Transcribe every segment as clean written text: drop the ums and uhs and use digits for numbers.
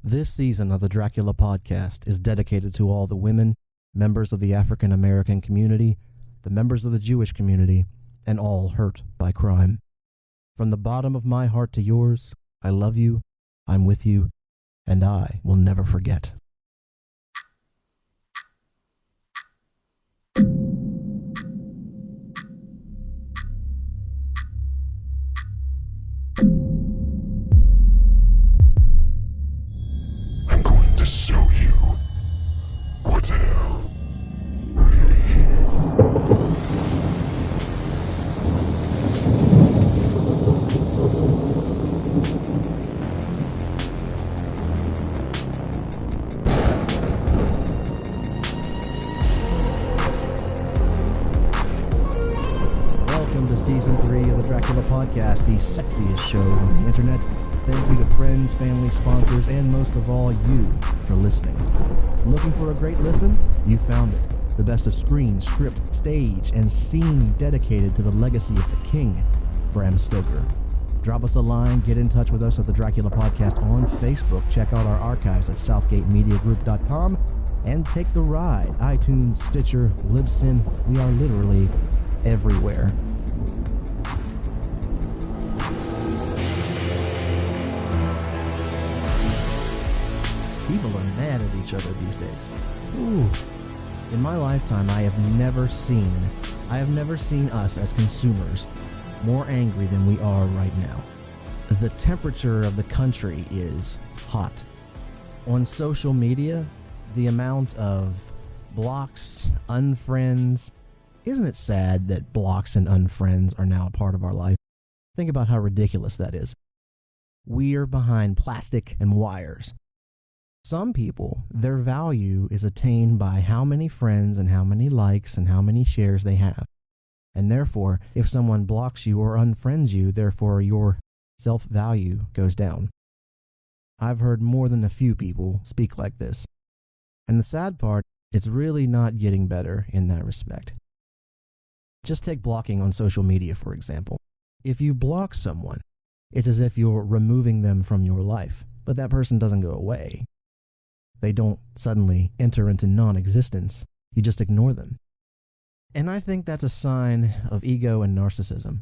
This season of the Dracula Podcast is dedicated to all the women, members of the African American community, the members of the Jewish community, and all hurt by crime. From the bottom of my heart to yours, I love you, I'm with you, and I will never forget. I'm going to show you what hell really is. Welcome to Season 3 of the Dracula Podcast, the sexiest show on the internet. Thank you to friends, family, sponsors, and most of all, you for listening. Looking for a great listen? You found it. The best of screen, script, stage, and scene dedicated to the legacy of the king, Bram Stoker. Drop us a line, get in touch with us at the Dracula Podcast on Facebook, check out our archives at southgatemediagroup.com, and take the ride. iTunes, Stitcher, Libsyn, we are literally everywhere. People are mad at each other these days. Ooh. In my lifetime, I have never seen us as consumers more angry than we are right now. The temperature of the country is hot. On social media, the amount of blocks, unfriends. Isn't it sad that blocks and unfriends are now a part of our life? Think about how ridiculous that is. We're behind plastic and wires. Some people, their value is attained by how many friends and how many likes and how many shares they have. And therefore, if someone blocks you or unfriends you, therefore your self-value goes down. I've heard more than a few people speak like this. And the sad part, it's really not getting better in that respect. Just take blocking on social media, for example. If you block someone, it's as if you're removing them from your life, but that person doesn't go away. They don't suddenly enter into non-existence. You just ignore them. And I think that's a sign of ego and narcissism.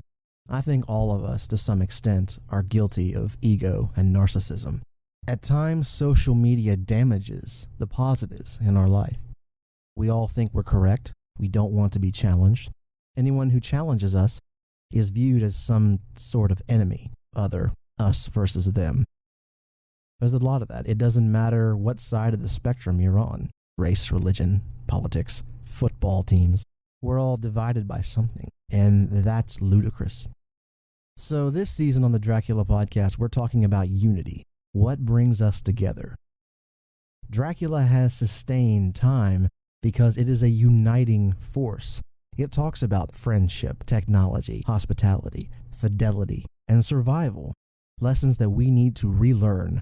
I think all of us, to some extent, are guilty of ego and narcissism. At times, social media damages the positives in our life. We all think we're correct. We don't want to be challenged. Anyone who challenges us is viewed as some sort of enemy, other, us versus them. There's a lot of that. It doesn't matter what side of the spectrum you're on. Race, religion, politics, football teams. We're all divided by something, and that's ludicrous. So this season on the Dracula Podcast, we're talking about unity. What brings us together? Dracula has sustained time because it is a uniting force. It talks about friendship, technology, hospitality, fidelity, and survival. Lessons that we need to relearn.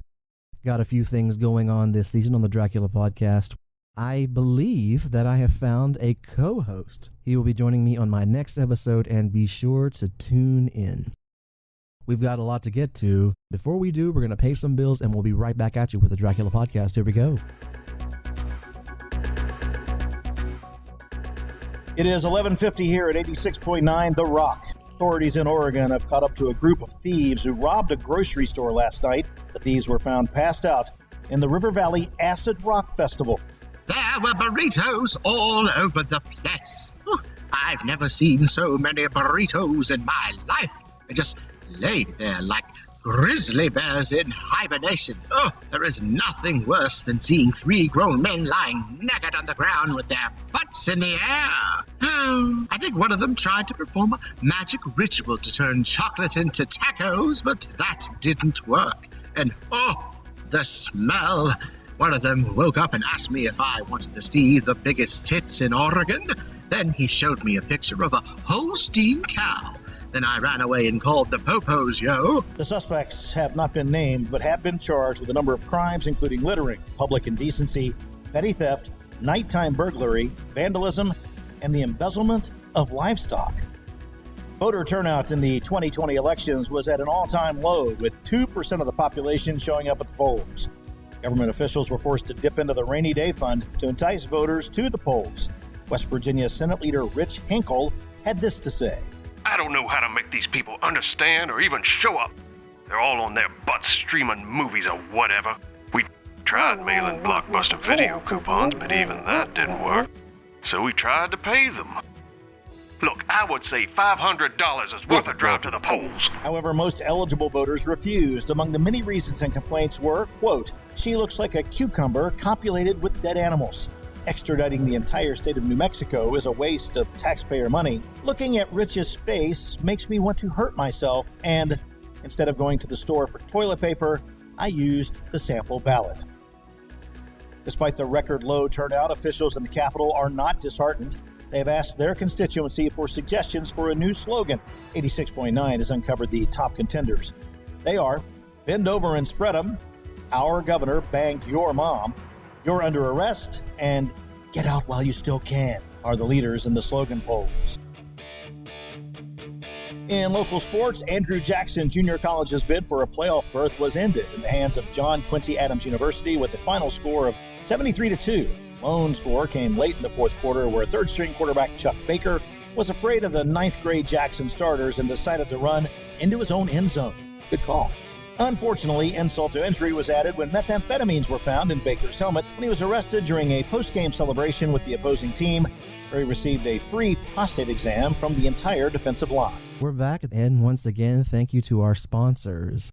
Got a few things going on this season on the Dracula Podcast. I believe that I have found a co-host. He will be joining me on my next episode, and be sure to tune in. We've got a lot to get to. Before we do, we're going to pay some bills, and we'll be right back at you with the Dracula Podcast. Here we go. It is 11:50 here at 86.9 The Rock. Authorities in Oregon have caught up to a group of thieves who robbed a grocery store last night. The thieves were found passed out in the River Valley Acid Rock Festival. There were burritos all over the place. I've never seen so many burritos in my life. They just laid there like grizzly bears in hibernation. Oh, there is nothing worse than seeing three grown men lying naked on the ground with their butts in the air. I think one of them tried to perform a magic ritual to turn chocolate into tacos, but that didn't work. And the smell. One of them woke up and asked me if I wanted to see the biggest tits in Oregon. Then he showed me a picture of a Holstein cow. Then I ran away and called the popos, yo. The suspects have not been named, but have been charged with a number of crimes, including littering, public indecency, petty theft, nighttime burglary, vandalism, and the embezzlement of livestock. Voter turnout in the 2020 elections was at an all-time low, with 2% of the population showing up at the polls. Government officials were forced to dip into the rainy day fund to entice voters to the polls. West Virginia Senate Leader Rich Hinkle had this to say. I don't know how to make these people understand or even show up. They're all on their butts streaming movies or whatever. We tried mailing Blockbuster video coupons, but even that didn't work. So we tried to pay them. Look, I would say $500 is worth a drive to the polls. However, most eligible voters refused. Among the many reasons and complaints were, quote, she looks like a cucumber copulated with dead animals. Extraditing the entire state of New Mexico is a waste of taxpayer money. Looking at Rich's face makes me want to hurt myself, and instead of going to the store for toilet paper, I used the sample ballot. Despite the record low turnout, officials in the Capitol are not disheartened. They have asked their constituency for suggestions for a new slogan. 86.9 has uncovered the top contenders. They are, bend over and spread 'em, our governor banged your mom, you're under arrest, and get out while you still can are the leaders in the slogan polls. In local sports, Andrew Jackson Junior College's bid for a playoff berth was ended in the hands of John Quincy Adams University with a final score of 73-2. Lone score came late in the fourth quarter where third-string quarterback Chuck Baker was afraid of the ninth-grade Jackson starters and decided to run into his own end zone. Good call. Unfortunately, insult to injury was added when methamphetamines were found in Baker's helmet when he was arrested during a post-game celebration with the opposing team, where he received a free prostate exam from the entire defensive line. We're back, and once again, thank you to our sponsors.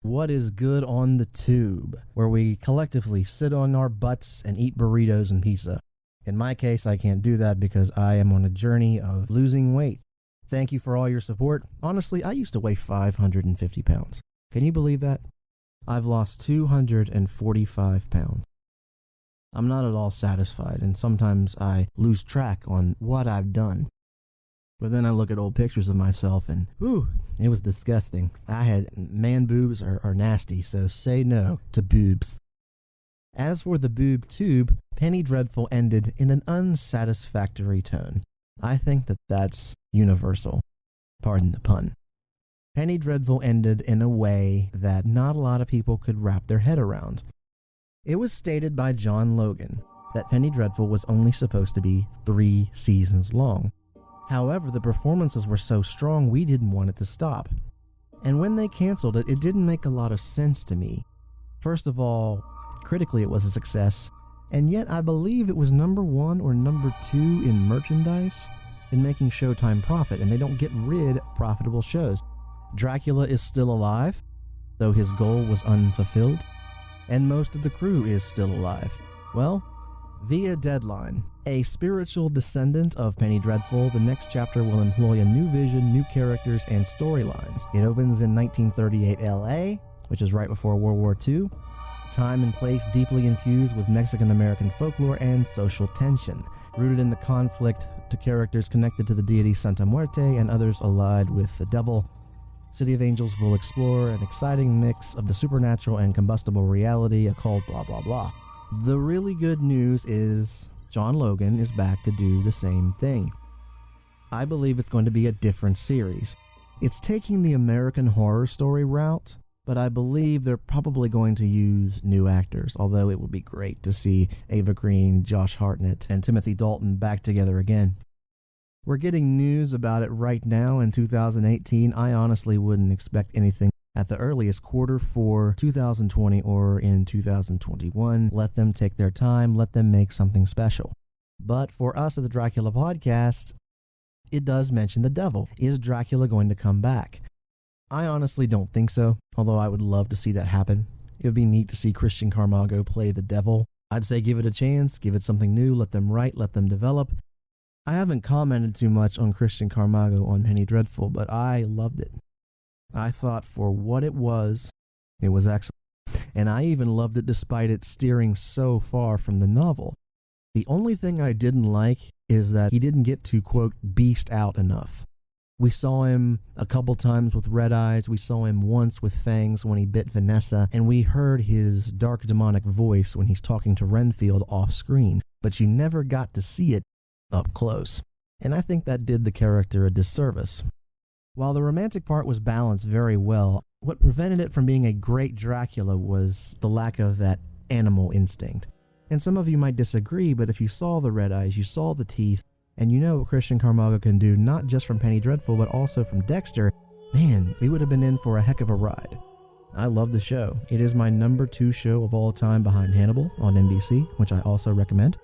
What is good on the tube, where we collectively sit on our butts and eat burritos and pizza. In my case, I can't do that because I am on a journey of losing weight. Thank you for all your support. Honestly, I used to weigh 550 pounds. Can you believe that? I've lost 245 pounds. I'm not at all satisfied, and sometimes I lose track on what I've done. But then I look at old pictures of myself and, whew, it was disgusting. I had man boobs are nasty, so say no to boobs. As for the boob tube, Penny Dreadful ended in an unsatisfactory tone. I think that's universal. Pardon the pun. Penny Dreadful ended in a way that not a lot of people could wrap their head around. It was stated by John Logan that Penny Dreadful was only supposed to be 3 seasons long. However, the performances were so strong we didn't want it to stop. And when they canceled it, it didn't make a lot of sense to me. First of all, critically it was a success, and yet I believe it was number 1 or number 2 in merchandise in making Showtime profit, and they don't get rid of profitable shows. Dracula is still alive, though his goal was unfulfilled, and most of the crew is still alive. Well, via Deadline, a spiritual descendant of Penny Dreadful, the next chapter will employ a new vision, new characters, and storylines. It opens in 1938 LA, which is right before World War II. Time and place deeply infused with Mexican-American folklore and social tension, rooted in the conflict to characters connected to the deity Santa Muerte and others allied with the devil. City of Angels will explore an exciting mix of the supernatural and combustible reality, occult, blah blah blah. The really good news is John Logan is back to do the same thing. I believe it's going to be a different series. It's taking the American Horror Story route, but I believe they're probably going to use new actors, although it would be great to see Ava Green, Josh Hartnett, and Timothy Dalton back together again. We're getting news about it right now in 2018. I honestly wouldn't expect anything at the earliest Q4 2020 or in 2021. Let them take their time. Let them make something special. But for us at the Dracula Podcast, it does mention the devil. Is Dracula going to come back? I honestly don't think so, although I would love to see that happen. It would be neat to see Christian Carmago play the devil. I'd say give it a chance, give it something new, let them write, let them develop. I haven't commented too much on Christian Carmago on Penny Dreadful, but I loved it. I thought for what it was excellent. And I even loved it despite it steering so far from the novel. The only thing I didn't like is that he didn't get to, quote, beast out enough. We saw him a couple times with red eyes, we saw him once with fangs when he bit Vanessa, and we heard his dark demonic voice when he's talking to Renfield off screen, but you never got to see it up close. And I think that did the character a disservice. While the romantic part was balanced very well, What prevented it from being a great Dracula was the lack of that animal instinct. And some of you might disagree, but if you saw the red eyes, you saw the teeth, and you know what Christian Carmago can do not just from Penny Dreadful, but also from Dexter, man, we would have been in for a heck of a ride. I love the show. It is my number 2 show of all time behind Hannibal on NBC, which I also recommend.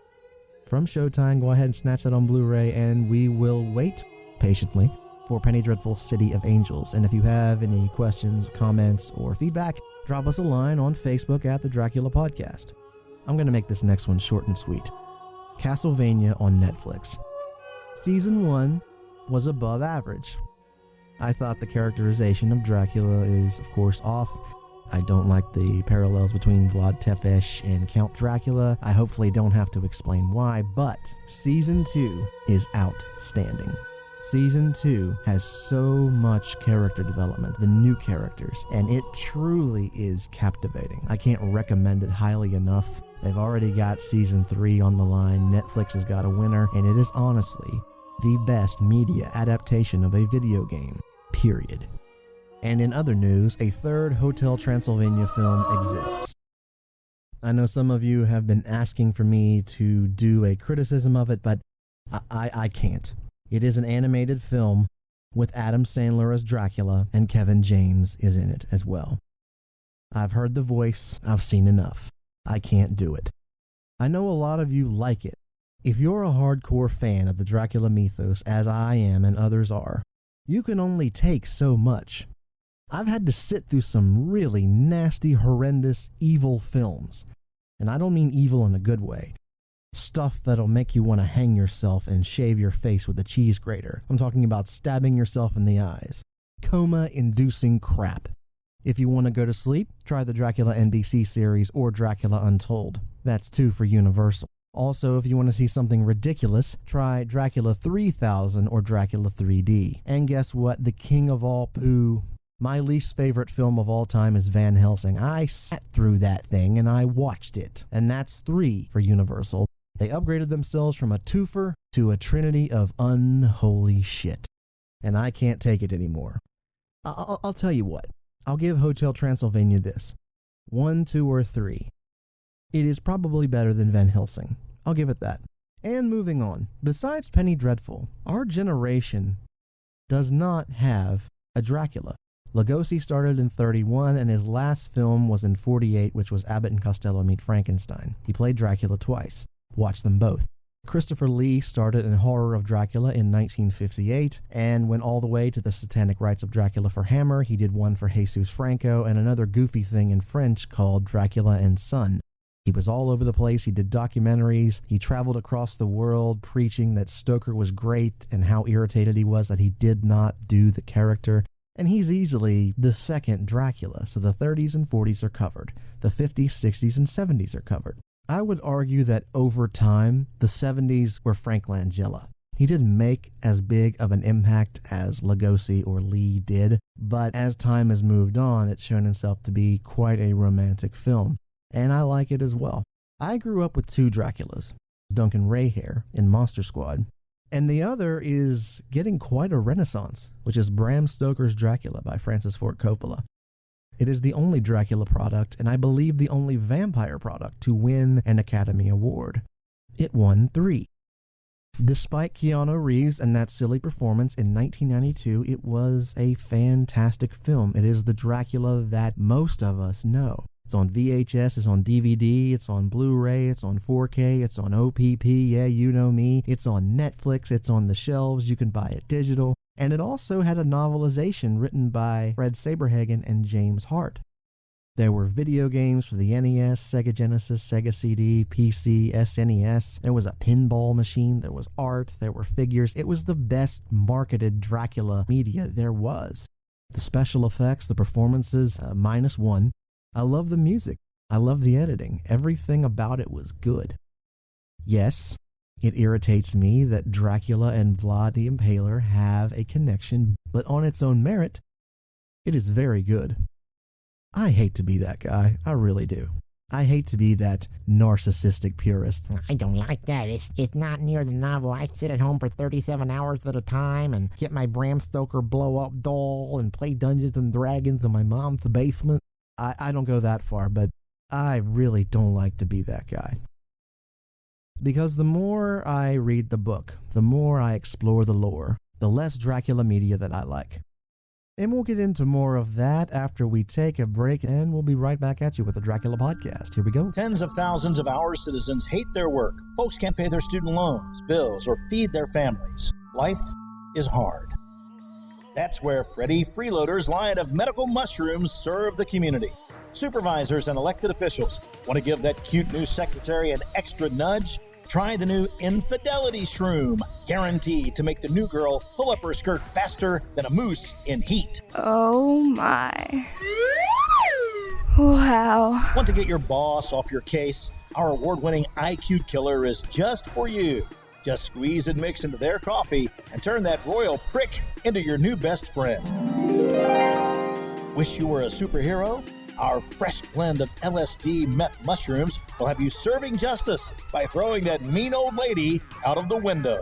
From Showtime, go ahead and snatch that on Blu-ray, and we will wait patiently for Penny Dreadful City of Angels. And if you have any questions, comments, or feedback, drop us a line on Facebook at the Dracula Podcast. I'm going to make this next one short and sweet. Castlevania on Netflix. Season 1 was above average. I thought the characterization of Dracula is, of course, off. I don't like the parallels between Vlad Tepes and Count Dracula. I hopefully don't have to explain why, but Season 2 is outstanding. Season 2 has so much character development, the new characters, and it truly is captivating. I can't recommend it highly enough. They've already got Season 3 on the line, Netflix has got a winner, and it is honestly the best media adaptation of a video game, period. And in other news, a third Hotel Transylvania film exists. I know some of you have been asking for me to do a criticism of it, but I can't. It is an animated film with Adam Sandler as Dracula, and Kevin James is in it as well. I've heard the voice, I've seen enough. I can't do it. I know a lot of you like it. If you're a hardcore fan of the Dracula mythos, as I am and others are, you can only take so much. I've had to sit through some really nasty, horrendous, evil films. And I don't mean evil in a good way. Stuff that'll make you want to hang yourself and shave your face with a cheese grater. I'm talking about stabbing yourself in the eyes. Coma-inducing crap. If you want to go to sleep, try the Dracula NBC series or Dracula Untold. That's 2 for Universal. Also, if you want to see something ridiculous, try Dracula 3000 or Dracula 3D. And guess what? The king of all poo. My least favorite film of all time is Van Helsing. I sat through that thing and I watched it. And that's 3 for Universal. They upgraded themselves from a twofer to a trinity of unholy shit. And I can't take it anymore. I'll tell you what. I'll give Hotel Transylvania this. 1, 2, or 3. It is probably better than Van Helsing. I'll give it that. And moving on. Besides Penny Dreadful, our generation does not have a Dracula. Lugosi started in 1931, and his last film was in 1948, which was Abbott and Costello Meet Frankenstein. He played Dracula twice. Watch them both. Christopher Lee started in Horror of Dracula in 1958 and went all the way to the Satanic Rites of Dracula for Hammer. He did one for Jesus Franco and another goofy thing in French called Dracula and Son. He was all over the place. He did documentaries. He traveled across the world preaching that Stoker was great and how irritated he was that he did not do the character. And he's easily the second Dracula, so the 30s and 40s are covered. The 50s, 60s, and 70s are covered. I would argue that over time, the 70s were Frank Langella. He didn't make as big of an impact as Lugosi or Lee did, but as time has moved on, it's shown itself to be quite a romantic film, and I like it as well. I grew up with 2 Draculas, Duncan Rayhair in Monster Squad, and the other is getting quite a renaissance, which is Bram Stoker's Dracula by Francis Ford Coppola. It is the only Dracula product, and I believe the only vampire product to win an Academy Award. It won 3. Despite Keanu Reeves and that silly performance in 1992, it was a fantastic film. It is the Dracula that most of us know. It's on VHS, it's on DVD, it's on Blu-ray, it's on 4K, it's on OPP, yeah, you know me. It's on Netflix, it's on the shelves, you can buy it digital. And it also had a novelization written by Fred Saberhagen and James Hart. There were video games for the NES, Sega Genesis, Sega CD, PC, SNES. There was a pinball machine, there was art, there were figures. It was the best marketed Dracula media there was. The special effects, the performances, -1. I love the music. I love the editing. Everything about it was good. Yes, it irritates me that Dracula and Vlad the Impaler have a connection, but on its own merit, it is very good. I hate to be that guy. I really do. I hate to be that narcissistic purist. I don't like that. It's not near the novel. I sit at home for 37 hours at a time and get my Bram Stoker blow-up doll and play Dungeons and Dragons in my mom's basement. I don't go that far, but I really don't like to be that guy. Because the more I read the book, the more I explore the lore, the less Dracula media that I like. And we'll get into more of that after we take a break, and we'll be right back at you with the Dracula Podcast. Here we go. Tens of thousands of our citizens hate their work. Folks can't pay their student loans, bills, or feed their families. Life is hard. That's where Freddy Freeloader's line of medical mushrooms serve the community. Supervisors and elected officials want to give that cute new secretary an extra nudge? Try the new Infidelity Shroom, guaranteed to make the new girl pull up her skirt faster than a moose in heat. Oh my. Wow. Want to get your boss off your case? Our award-winning IQ killer is just for you. Just squeeze and mix into their coffee and turn that royal prick into your new best friend. Wish you were a superhero? Our fresh blend of LSD meth mushrooms will have you serving justice by throwing that mean old lady out of the window.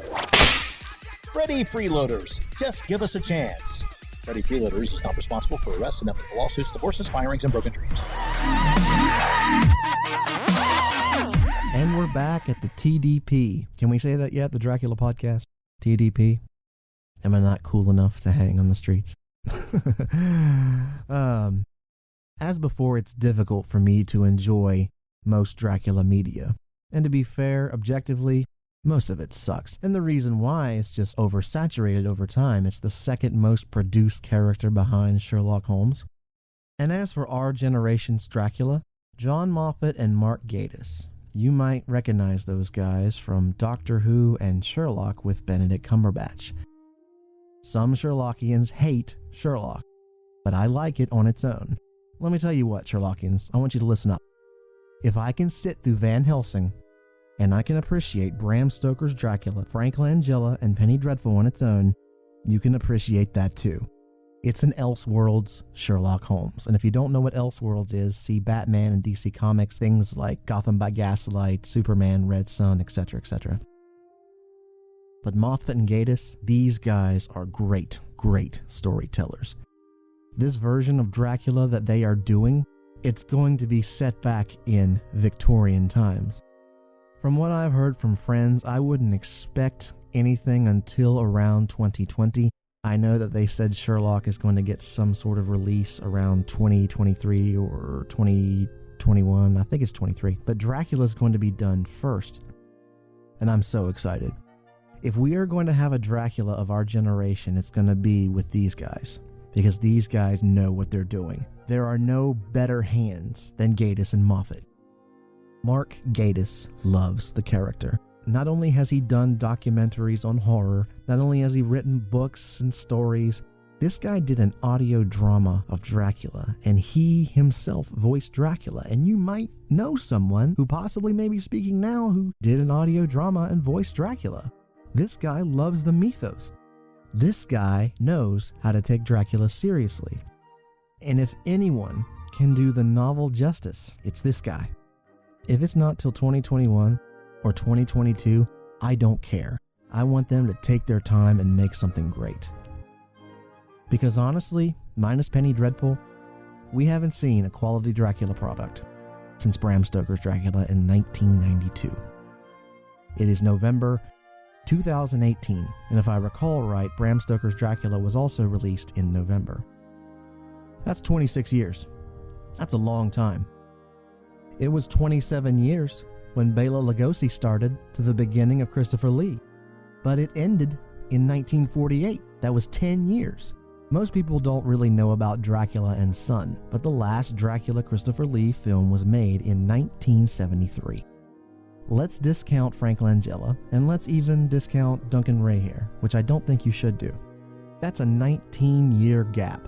Freddy Freeloaders, just give us a chance. Freddy Freeloaders is not responsible for arrests, inevitable lawsuits, divorces, firings, and broken dreams. And we're back at the TDP. Can we say that yet? The Dracula Podcast? TDP? Am I not cool enough to hang on the streets? As before, it's difficult for me to enjoy most Dracula media. And to be fair, objectively, most of it sucks. And the reason why is just oversaturated over time. It's the second most produced character behind Sherlock Holmes. And as for our generation's Dracula, John Moffat and Mark Gatiss. You might recognize those guys from Doctor Who and Sherlock with Benedict Cumberbatch. Some Sherlockians hate Sherlock, but I like it on its own. Let me tell you what, Sherlockians, I want you to listen up. If I can sit through Van Helsing, and I can appreciate Bram Stoker's Dracula, Frank Langella, and Penny Dreadful on its own, you can appreciate that too. It's an Elseworlds Sherlock Holmes. And if you don't know what Elseworlds is, see Batman and DC Comics, things like Gotham by Gaslight, Superman, Red Sun, etc., etc. But Moffat and Gatiss, these guys are great, great storytellers. This version of Dracula that they are doing, it's going to be set back in Victorian times. From what I've heard from friends, I wouldn't expect anything until around 2020. I know that they said Sherlock is going to get some sort of release around 2023 or 2021. I think it's 23. But Dracula is going to be done first. And I'm so excited. If we are going to have a Dracula of our generation, it's going to be with these guys. Because these guys know what they're doing. There are no better hands than Gatiss and Moffat. Mark Gatiss loves the character. Not only has he done documentaries on horror, not only has he written books and stories, this guy did an audio drama of Dracula, and he himself voiced Dracula. And you might know someone who possibly may be speaking now who did an audio drama and voiced Dracula. This guy loves the mythos. This guy knows how to take Dracula seriously. And if anyone can do the novel justice, it's this guy. If it's not till 2021 or 2022, I don't care. I want them to take their time and make something great. Because honestly, minus Penny Dreadful, we haven't seen a quality Dracula product since Bram Stoker's Dracula in 1992. It is November 2018, and if I recall right, Bram Stoker's Dracula was also released in November. That's 26 years. That's a long time. It was 27 years when Bela Lugosi started to the beginning of Christopher Lee, but it ended in 1948. That was 10 years. Most people don't really know about Dracula and Son, but the last Dracula Christopher Lee film was made in 1973. Let's discount Frank Langella, and let's even discount Duncan Rehair, which I don't think you should do. That's a 19-year gap.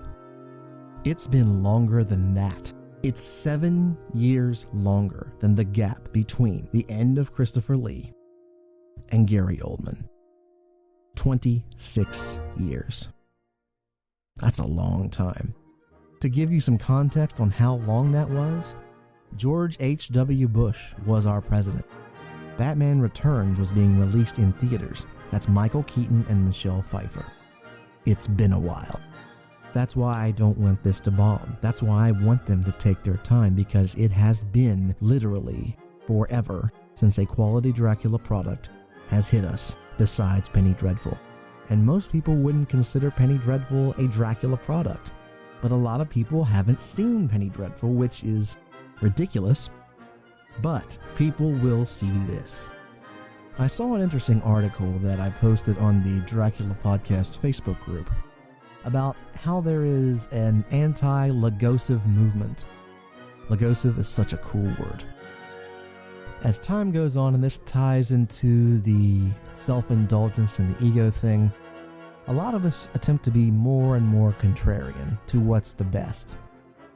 It's been longer than that. It's 7 years longer than the gap between the end of Christopher Lee and Gary Oldman. 26 years. That's a long time. To give you some context on how long that was, George H.W. Bush was our president. Batman Returns was being released in theaters. That's Michael Keaton and Michelle Pfeiffer. It's been a while. That's why I don't want this to bomb. That's why I want them to take their time, because it has been literally forever since a quality Dracula product has hit us besides Penny Dreadful. And most people wouldn't consider Penny Dreadful a Dracula product. But a lot of people haven't seen Penny Dreadful, which is ridiculous. But people will see this. I saw an interesting article that I posted on the Dracula Podcast Facebook group about how there is an anti-Lugosive movement. Lugosive is such a cool word. As time goes on, and this ties into the self-indulgence and the ego thing, a lot of us attempt to be more and more contrarian to what's the best.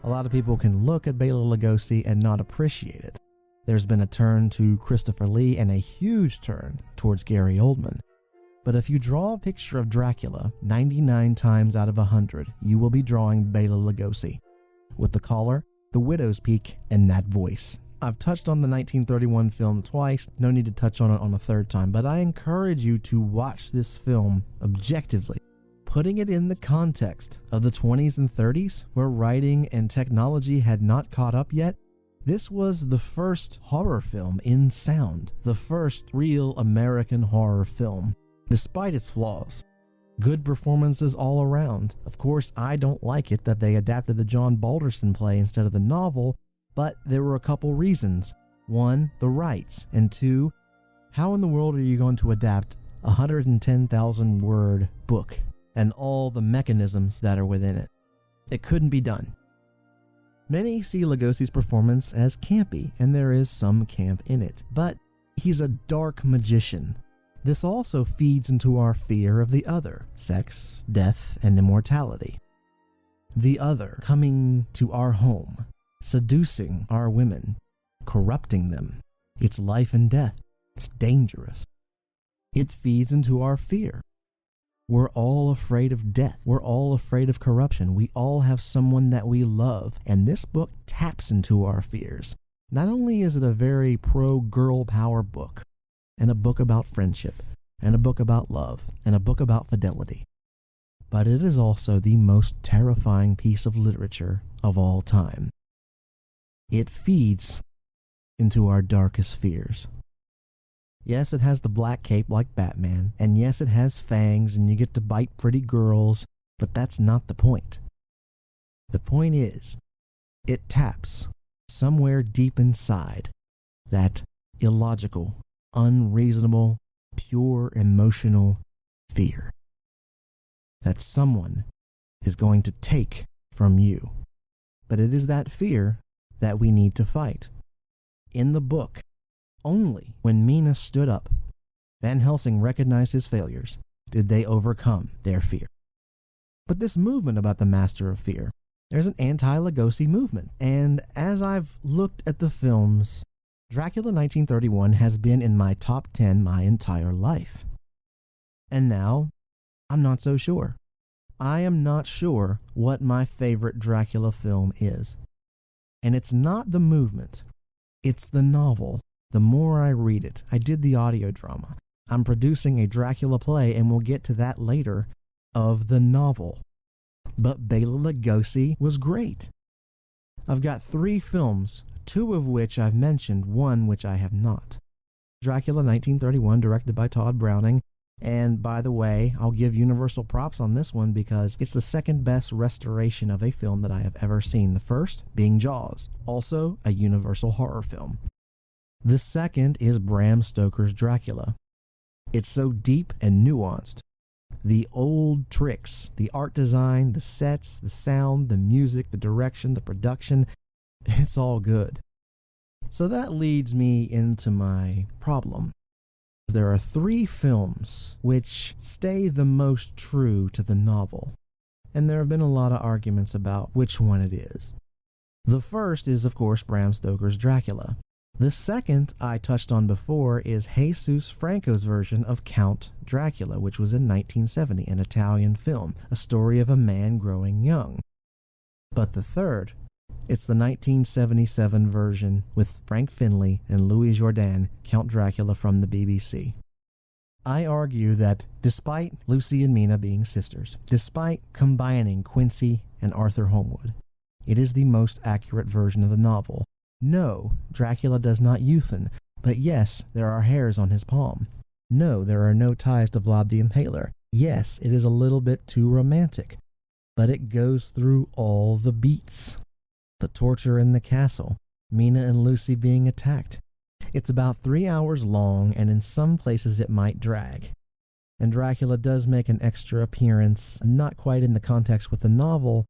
A lot of people can look at Bela Lugosi and not appreciate it. There's been a turn to Christopher Lee and a huge turn towards Gary Oldman. But if you draw a picture of Dracula 99 times out of 100, you will be drawing Bela Lugosi, with the collar, the widow's peak, and that voice. I've touched on the 1931 film twice, no need to touch on it on a third time, but I encourage you to watch this film objectively, putting it in the context of the 20s and 30s, where writing and technology had not caught up yet. This was the first horror film in sound, the first real American horror film, despite its flaws. Good performances all around. Of course, I don't like it that they adapted the John Balderston play instead of the novel, but there were a couple reasons. One, the rights, and two, how in the world are you going to adapt a 110,000 word book and all the mechanisms that are within it? It couldn't be done. Many see Lugosi's performance as campy, and there is some camp in it, but he's a dark magician. This also feeds into our fear of the other, sex, death, and immortality. The other coming to our home, seducing our women, corrupting them. It's life and death. It's dangerous. It feeds into our fear. We're all afraid of death. We're all afraid of corruption. We all have someone that we love, and this book taps into our fears. Not only is it a very pro-girl power book, and a book about friendship, and a book about love, and a book about fidelity, but it is also the most terrifying piece of literature of all time. It feeds into our darkest fears. Yes, it has the black cape like Batman, and yes, it has fangs and you get to bite pretty girls, but that's not the point. The point is, it taps somewhere deep inside that illogical, unreasonable, pure emotional fear that someone is going to take from you. But it is that fear that we need to fight. In the book, only when Mina stood up, Van Helsing recognized his failures, did they overcome their fear. But this movement about the Master of Fear, there's an anti-Lugosi movement, and as I've looked at the films, Dracula 1931 has been in my top 10 my entire life. And now, I'm not so sure. I am not sure what my favorite Dracula film is. And it's not the movement, it's the novel. The more I read it, I did the audio drama. I'm producing a Dracula play, and we'll get to that later, of the novel. But Bela Lugosi was great. I've got 3 films, 2 of which I've mentioned, 1 which I have not. Dracula 1931, directed by Todd Browning, and by the way, I'll give Universal props on this one because it's the second best restoration of a film that I have ever seen, the first being Jaws, also a Universal horror film. The second is Bram Stoker's Dracula. It's so deep and nuanced. The old tricks, the art design, the sets, the sound, the music, the direction, the production, it's all good. So that leads me into my problem. There are 3 films which stay the most true to the novel, and there have been a lot of arguments about which one it is. The first is, of course, Bram Stoker's Dracula. The second I touched on before is Jesus Franco's version of Count Dracula, which was in 1970, an Italian film, a story of a man growing young. But the third It's the 1977 version with Frank Finlay and Louis Jourdan, Count Dracula from the BBC. I argue that despite Lucy and Mina being sisters, despite combining Quincy and Arthur Holmwood, it is the most accurate version of the novel. No, Dracula does not youthen, but yes, there are hairs on his palm. No, there are no ties to Vlad the Impaler. Yes, it is a little bit too romantic, but it goes through all the beats. The torture in the castle, Mina and Lucy being attacked. It's about 3 hours long, and in some places it might drag. And Dracula does make an extra appearance, not quite in the context with the novel,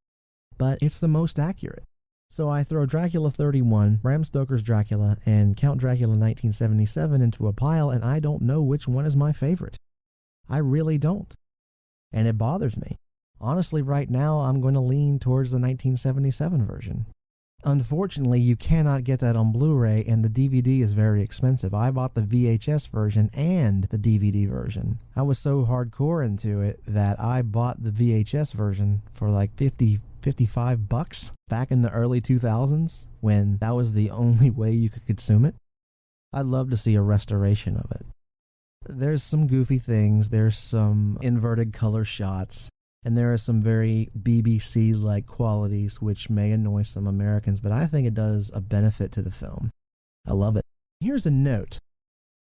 but it's the most accurate. So I throw Dracula 31, Bram Stoker's Dracula, and Count Dracula 1977 into a pile, and I don't know which one is my favorite. I really don't. And it bothers me. Honestly, right now, I'm going to lean towards the 1977 version. Unfortunately, you cannot get that on Blu-ray, and the DVD is very expensive. I bought the VHS version and the DVD version. I was so hardcore into it that I bought the VHS version for like $55 back in the early 2000s when that was the only way you could consume it. I'd love to see a restoration of it. There's some goofy things, there's some inverted color shots, and there are some very BBC-like qualities which may annoy some Americans, but I think it does a benefit to the film. I love it. Here's a note.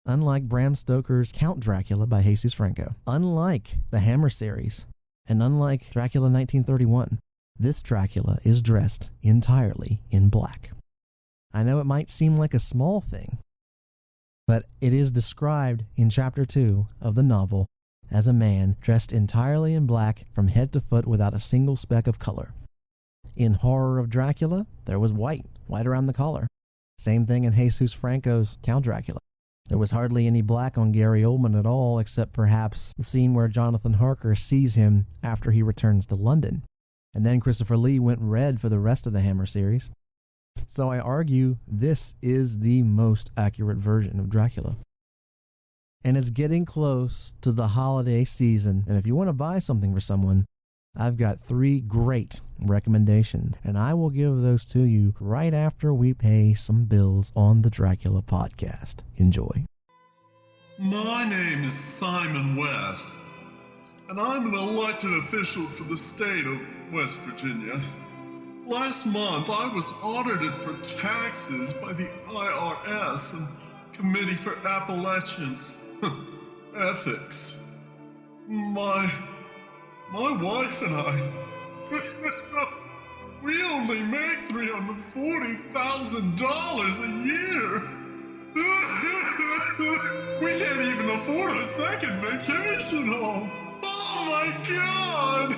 Unlike Bram Stoker's Count Dracula by Jesus Franco, unlike the Hammer series, and unlike Dracula 1931, this Dracula is dressed entirely in black. I know it might seem like a small thing, but it is described in Chapter 2 of the novel as a man dressed entirely in black from head to foot without a single speck of color. In Horror of Dracula, there was white around the collar. Same thing in Jesus Franco's Count Dracula. There was hardly any black on Gary Oldman at all, except perhaps the scene where Jonathan Harker sees him after he returns to London. And then Christopher Lee went red for the rest of the Hammer series. So I argue this is the most accurate version of Dracula. And it's getting close to the holiday season, and if you want to buy something for someone, I've got 3 great recommendations, and I will give those to you right after we pay some bills on the Dracula Podcast. Enjoy. My name is Simon West, and I'm an elected official for the state of West Virginia. Last month, I was audited for taxes by the IRS and Committee for Appalachian Ethics. My wife and I, we only make $340,000 a year. We can't even afford a second vacation home. Oh my God!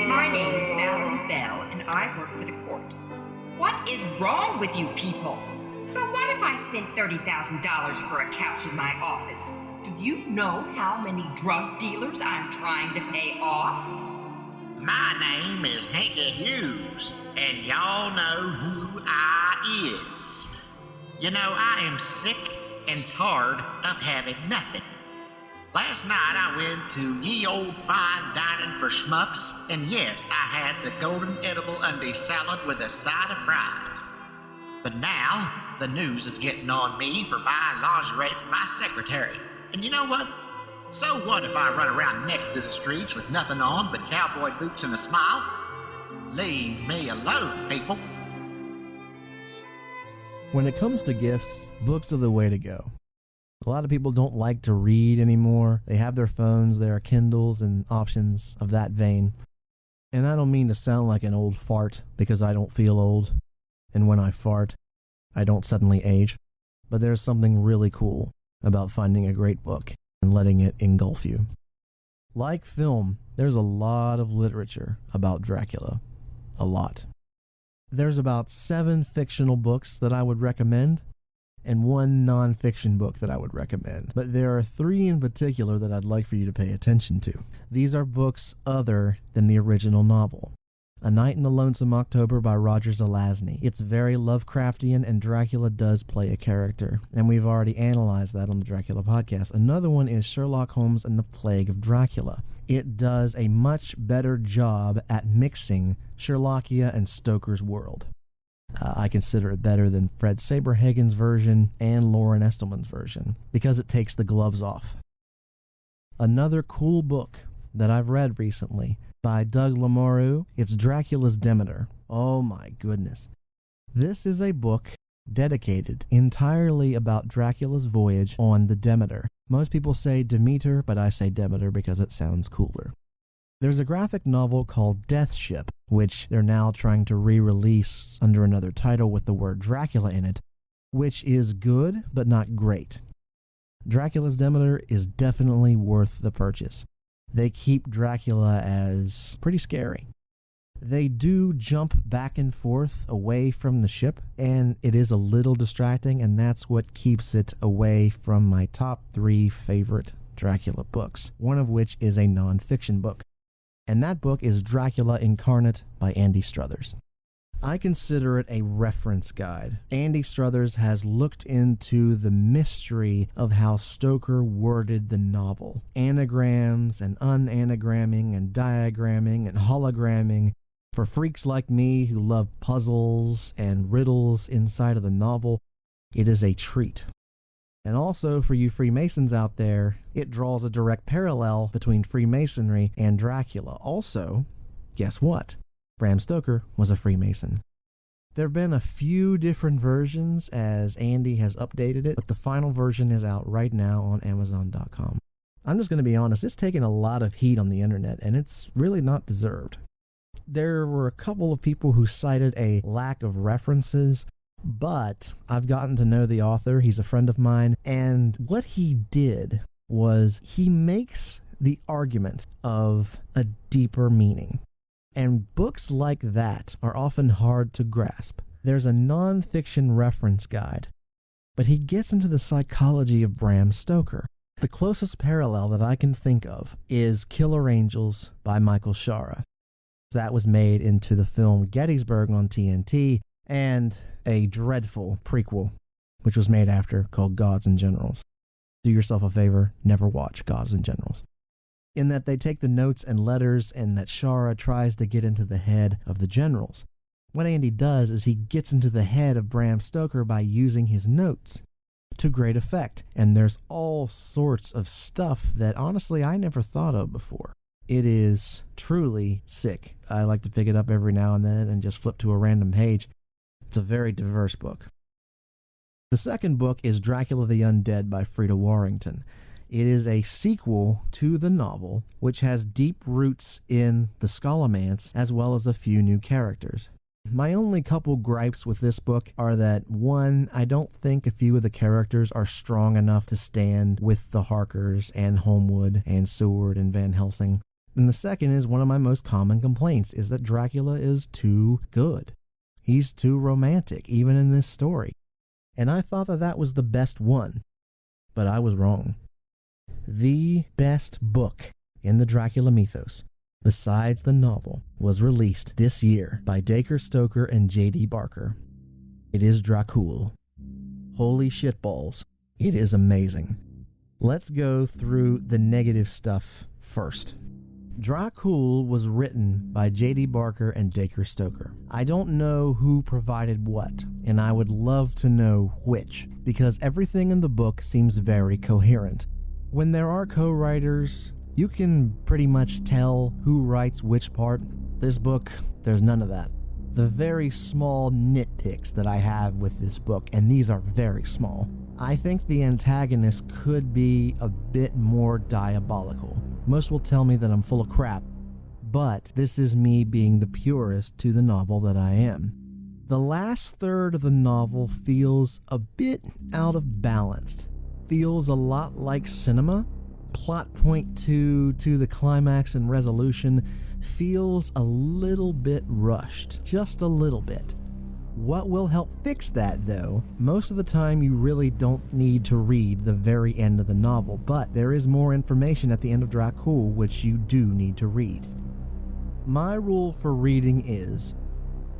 My name is Belle, and I work for the court. What is wrong with you people? So what if I spent $30,000 for a couch in my office? Do you know how many drug dealers I'm trying to pay off? My name is Hanky Hughes, and y'all know who I is. You know, I am sick and tired of having nothing. Last night I went to ye old fine dining for schmucks, and yes, I had the golden edible undie salad with a side of fries. But now, the news is getting on me for buying lingerie for my secretary. And you know what? So what if I run around naked to the streets with nothing on but cowboy boots and a smile? Leave me alone, people. When it comes to gifts, books are the way to go. A lot of people don't like to read anymore. They have their phones, there are Kindles and options of that vein. And I don't mean to sound like an old fart because I don't feel old. And when I fart, I don't suddenly age. But there's something really cool about finding a great book and letting it engulf you. Like film, there's a lot of literature about Dracula. A lot. There's about 7 fictional books that I would recommend. and one nonfiction book that I would recommend. But there are 3 in particular that I'd like for you to pay attention to. These are books other than the original novel. A Night in the Lonesome October by Roger Zelazny. It's very Lovecraftian, and Dracula does play a character, and we've already analyzed that on the Dracula podcast. Another one is Sherlock Holmes and the Plague of Dracula. It does a much better job at mixing Sherlockia and Stoker's world. I consider it better than Fred Saberhagen's version and Lauren Estelman's version, because it takes the gloves off. Another cool book that I've read recently by Doug Lamoureux, it's Dracula's Demeter. Oh my goodness. This is a book dedicated entirely about Dracula's voyage on the Demeter. Most people say Demeter, but I say Demeter because it sounds cooler. There's a graphic novel called Death Ship, which they're now trying to re-release under another title with the word Dracula in it, which is good, but not great. Dracula's Demeter is definitely worth the purchase. They keep Dracula as pretty scary. They do jump back and forth away from the ship, and it is a little distracting, and that's what keeps it away from my top 3 favorite Dracula books, one of which is a nonfiction book. And that book is Dracula Incarnate by Andy Struthers. I consider it a reference guide. Andy Struthers has looked into the mystery of how Stoker worded the novel. Anagrams and unanagramming and diagramming and hologramming. For freaks like me who love puzzles and riddles inside of the novel, it is a treat. And also, for you Freemasons out there, it draws a direct parallel between Freemasonry and Dracula. Also, guess what? Bram Stoker was a Freemason. There have been a few different versions as Andy has updated it, but the final version is out right now on Amazon.com. I'm just going to be honest, it's taken a lot of heat on the internet, and it's really not deserved. There were a couple of people who cited a lack of references, but I've gotten to know the author. He's a friend of mine, and what he did was he makes the argument of a deeper meaning. And books like that are often hard to grasp. There's a nonfiction reference guide, but he gets into the psychology of Bram Stoker. The closest parallel that I can think of is Killer Angels by Michael Shara. That was made into the film Gettysburg on TNT, and a dreadful prequel, which was made after, called Gods and Generals. Do yourself a favor, never watch Gods and Generals. In that they take the notes and letters, and that Shara tries to get into the head of the generals. What Andy does is he gets into the head of Bram Stoker by using his notes to great effect, and there's all sorts of stuff that honestly I never thought of before. It is truly sick. I like to pick it up every now and then and just flip to a random page. It's a very diverse book. The second book is Dracula the Undead by Frida Warrington. It is a sequel to the novel, which has deep roots in the Scholomance, as well as a few new characters. My only couple gripes with this book are that, one, I don't think a few of the characters are strong enough to stand with the Harkers and Homewood and Seward and Van Helsing. And the second is one of my most common complaints, is that Dracula is too good. He's too romantic, even in this story. And I thought that was the best one, but I was wrong. The best book in the Dracula mythos, besides the novel, was released this year by Dacre Stoker and J.D. Barker. It is Dracul. Holy shitballs, it is amazing. Let's go through the negative stuff first. Dracul was written by J.D. Barker and Dacre Stoker. I don't know who provided what, and I would love to know which, because everything in the book seems very coherent. When there are co-writers, you can pretty much tell who writes which part. This book, there's none of that. The very small nitpicks that I have with this book, and these are very small, I think the antagonist could be a bit more diabolical. Most will tell me that I'm full of crap, but this is me being the purist to the novel that I am. The last third of the novel feels a bit out of balance. Feels a lot like cinema. Plot point 2 to the climax and resolution feels a little bit rushed. Just a little bit. What will help fix that, though? Most of the time you really don't need to read the very end of the novel, but there is more information at the end of Dracul which you do need to read. My rule for reading is,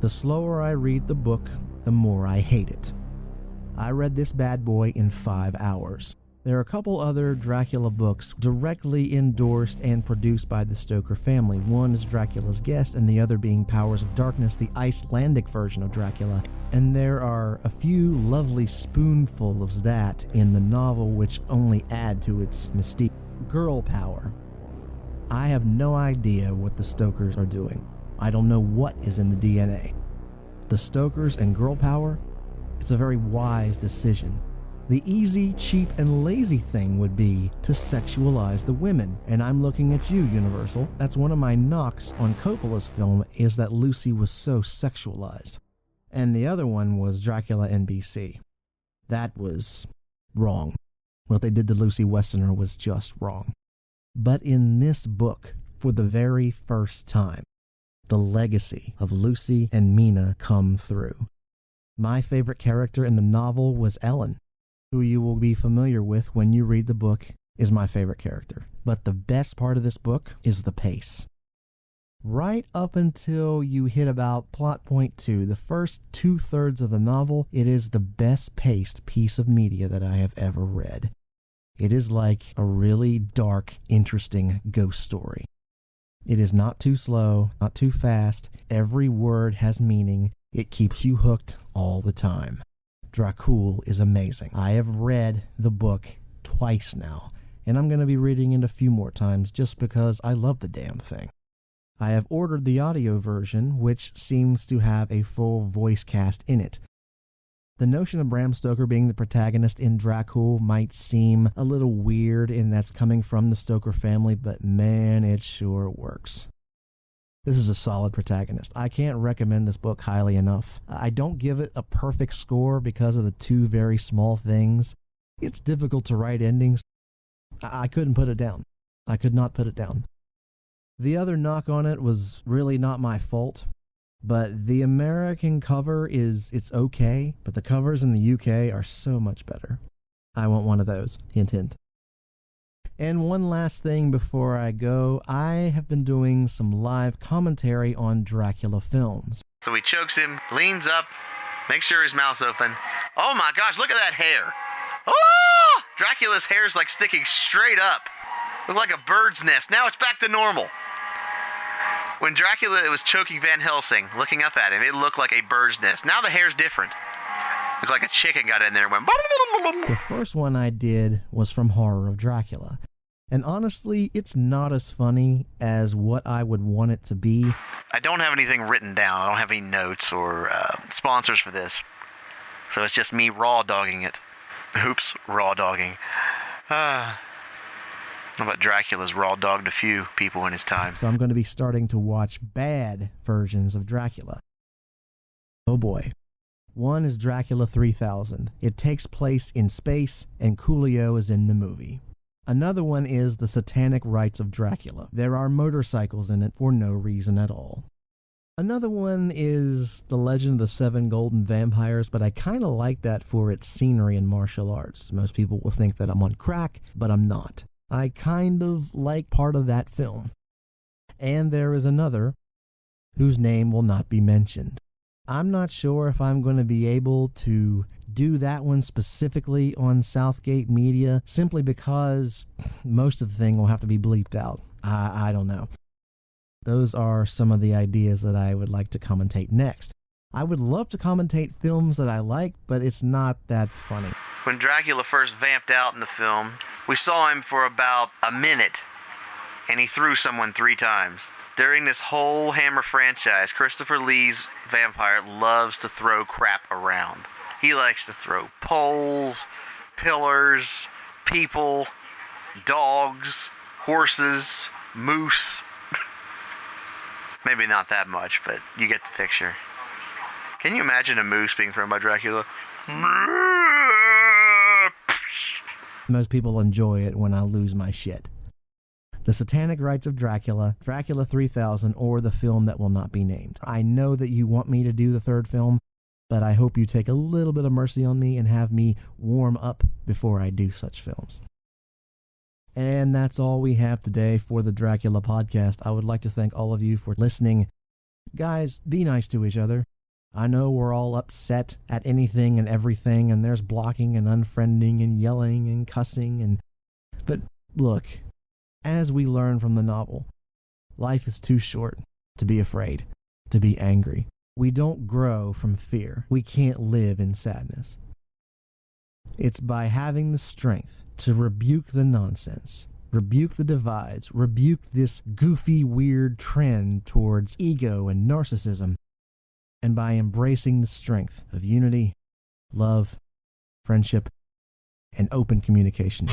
the slower I read the book, the more I hate it. I read this bad boy in 5 hours. There are a couple other Dracula books directly endorsed and produced by the Stoker family. One is Dracula's Guest, and the other being Powers of Darkness, the Icelandic version of Dracula. And there are a few lovely spoonfuls of that in the novel which only add to its mystique. Girl power. I have no idea what the Stokers are doing. I don't know what is in the DNA. The Stokers and girl power? It's a very wise decision. The easy, cheap, and lazy thing would be to sexualize the women. And I'm looking at you, Universal. That's one of my knocks on Coppola's film, is that Lucy was so sexualized. And the other one was Dracula NBC. That was wrong. What they did to Lucy Westerner was just wrong. But in this book, for the very first time, the legacy of Lucy and Mina come through. My favorite character in the novel was Ellen, who you will be familiar with when you read the book, is my favorite character. But the best part of this book is the pace. Right up until you hit about plot point 2, the first 2/3 of the novel, it is the best paced piece of media that I have ever read. It is like a really dark, interesting ghost story. It is not too slow, not too fast. Every word has meaning. It keeps you hooked all the time. Dracul is amazing. I have read the book twice now, and I'm going to be reading it a few more times just because I love the damn thing. I have ordered the audio version, which seems to have a full voice cast in it. The notion of Bram Stoker being the protagonist in Dracul might seem a little weird, and that's coming from the Stoker family, but man, it sure works. This is a solid protagonist. I can't recommend this book highly enough. I don't give it a perfect score because of the two very small things. It's difficult to write endings. I couldn't put it down. I could not put it down. The other knock on it was really not my fault, but the American cover it's okay, but the covers in the UK are so much better. I want one of those. Hint, hint. And one last thing before I go, I have been doing some live commentary on Dracula films. So he chokes him, leans up, makes sure his mouth's open. Oh my gosh, look at that hair. Oh! Dracula's hair's like sticking straight up. Looked like a bird's nest. Now it's back to normal. When Dracula was choking Van Helsing, looking up at him, it looked like a bird's nest. Now the hair's different. Looked like a chicken got in there and went... The first one I did was from Horror of Dracula. And honestly, it's not as funny as what I would want it to be. I don't have anything written down. I don't have any notes or sponsors for this. So it's just me raw dogging it. Oops, raw dogging. How about Dracula's raw dogged a few people in his time? So I'm going to be starting to watch bad versions of Dracula. Oh boy. One is Dracula 3000. It takes place in space, and Coolio is in the movie. Another one is The Satanic Rites of Dracula. There are motorcycles in it for no reason at all. Another one is The Legend of the Seven Golden Vampires, but I kind of like that for its scenery and martial arts. Most people will think that I'm on crack, but I'm not. I kind of like part of that film. And there is another whose name will not be mentioned. I'm not sure if I'm going to be able to do that one specifically on Southgate Media, simply because most of the thing will have to be bleeped out. I don't know. Those are some of the ideas that I would like to commentate next. I would love to commentate films that I like, but it's not that funny. When Dracula first vamped out in the film, we saw him for about a minute, and he threw someone 3 times. During this whole Hammer franchise, Christopher Lee's vampire loves to throw crap around. He likes to throw poles, pillars, people, dogs, horses, moose. Maybe not that much, but you get the picture. Can you imagine a moose being thrown by Dracula? Most people enjoy it when I lose my shit. The Satanic Rites of Dracula, Dracula 3000, or the film that will not be named. I know that you want me to do the third film. but I hope you take a little bit of mercy on me and have me warm up before I do such films. And that's all we have today for the Dracula Podcast. I would like to thank all of you for listening. Guys, be nice to each other. I know we're all upset at anything and everything, and there's blocking and unfriending and yelling and cussing, but look, as we learn from the novel, life is too short to be afraid, to be angry. We don't grow from fear. We can't live in sadness. It's by having the strength to rebuke the nonsense, rebuke the divides, rebuke this goofy, weird trend towards ego and narcissism, and by embracing the strength of unity, love, friendship, and open communication.